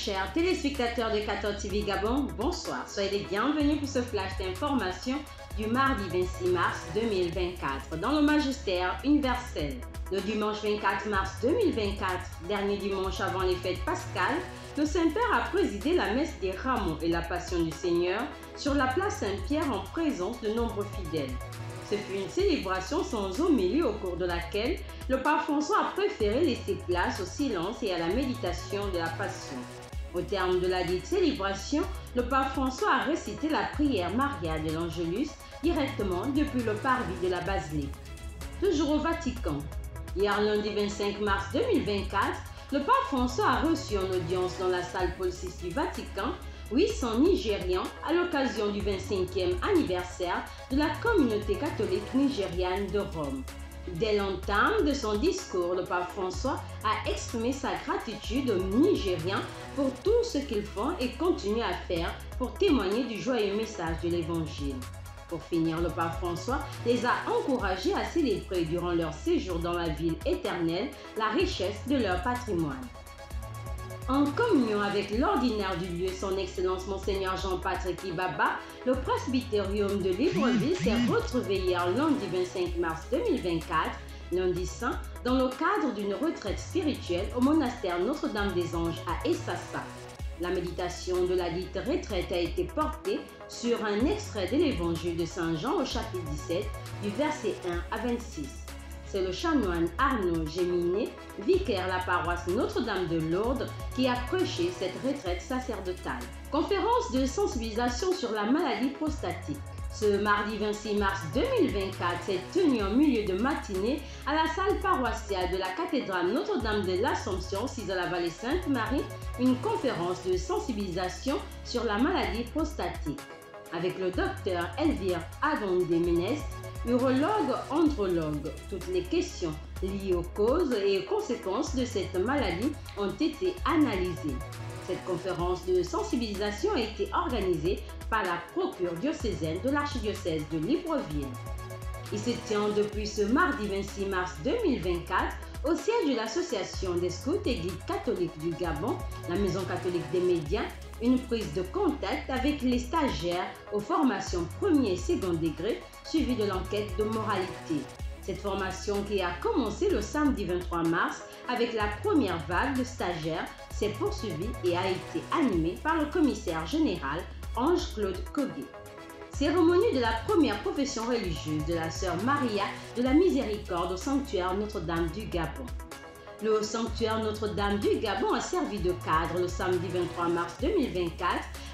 chers téléspectateurs de 14 TV Gabon, bonsoir. Soyez les bienvenus pour ce flash d'information du mardi 26 mars 2024 dans le magistère universel. Le dimanche 24 mars 2024, dernier dimanche avant les fêtes pascales, le Saint-Père a présidé la messe des Rameaux et la Passion du Seigneur sur la place Saint-Pierre en présence de nombreux fidèles. Ce fut une célébration sans homélie au cours de laquelle le pape François a préféré laisser place au silence et à la méditation de la Passion. Au terme de la dite célébration, le pape François a récité la prière Maria de l'Angelus directement depuis le parvis de la basilique. Toujours au Vatican. Hier lundi 25 mars 2024, le pape François a reçu en audience dans la salle Paul VI du Vatican 800 Nigérians à l'occasion du 25e anniversaire de la communauté catholique nigériane de Rome. Dès l'entame de son discours, le pape François a exprimé sa gratitude aux Nigériens pour tout ce qu'ils font et continuent à faire pour témoigner du joyeux message de l'Évangile. Pour finir, le pape François les a encouragés à célébrer durant leur séjour dans la ville éternelle la richesse de leur patrimoine. En communion avec l'ordinaire du lieu, son Excellence Monseigneur Jean-Patrick Ibaba, le presbytérium de Libreville s'est retrouvé hier lundi 25 mars 2024, lundi saint, dans le cadre d'une retraite spirituelle au monastère Notre-Dame des Anges à Essassa. La méditation de la dite retraite a été portée sur un extrait de l'évangile de Saint Jean au chapitre 17, du verset 1 à 26. C'est le chanoine Arnaud Géminet, vicaire de la paroisse Notre-Dame de Lourdes, qui a prêché cette retraite sacerdotale. Conférence de sensibilisation sur la maladie prostatique. Ce mardi 26 mars 2024 s'est tenue en milieu de matinée à la salle paroissiale de la cathédrale Notre-Dame de l'Assomption, 6 à la vallée Sainte-Marie, une conférence de sensibilisation sur la maladie prostatique. Avec le docteur Elvire Adondé-Ménès, urologue, andrologue. Toutes les questions liées aux causes et aux conséquences de cette maladie ont été analysées. Cette conférence de sensibilisation a été organisée par la procure diocésaine de l'archidiocèse de Libreville. Il se tient depuis ce mardi 26 mars 2024 au siège de l'Association des scouts et guides catholiques du Gabon, la Maison catholique des médias, une prise de contact avec les stagiaires aux formations premier et second degré suivie de l'enquête de moralité. Cette formation qui a commencé le samedi 23 mars avec la première vague de stagiaires s'est poursuivie et a été animée par le commissaire général Ange-Claude Kogué. Cérémonie de la première profession religieuse de la sœur Maria de la Miséricorde au sanctuaire Notre-Dame du Gabon. Le sanctuaire Notre-Dame du Gabon a servi de cadre le samedi 23 mars 2024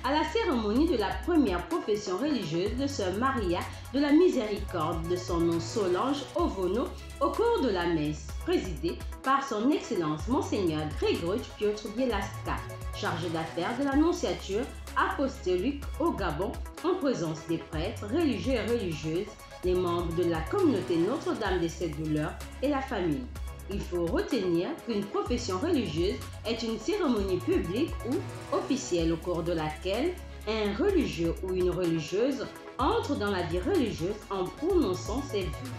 à la cérémonie de la première profession religieuse de sœur Maria de la Miséricorde de son nom Solange Ovono au cours de la messe, présidée par son Excellence Monseigneur Grégory Piotr Bielaska, chargé d'affaires de l'Annonciature apostolique au Gabon, en présence des prêtres, religieux et religieuses, les membres de la communauté Notre-Dame des Sept Douleurs et la famille. Il faut retenir qu'une profession religieuse est une cérémonie publique ou officielle au cours de laquelle un religieux ou une religieuse entre dans la vie religieuse en prononçant ses vœux.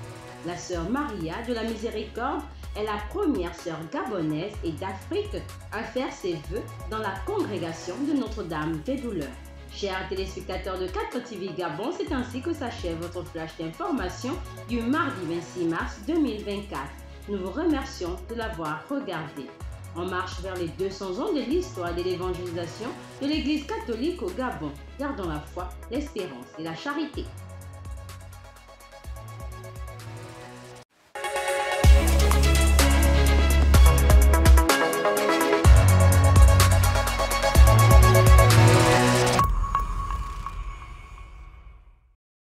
La sœur Maria de la Miséricorde est la première sœur gabonaise et d'Afrique à faire ses vœux dans la congrégation de Notre-Dame des Douleurs. Chers téléspectateurs de 4 TV Gabon, c'est ainsi que s'achève votre flash d'information du mardi 26 mars 2024. Nous vous remercions de l'avoir regardé. En marche vers les 200 ans de l'histoire et de l'évangélisation de l'Église catholique au Gabon. Gardons la foi, l'espérance et la charité.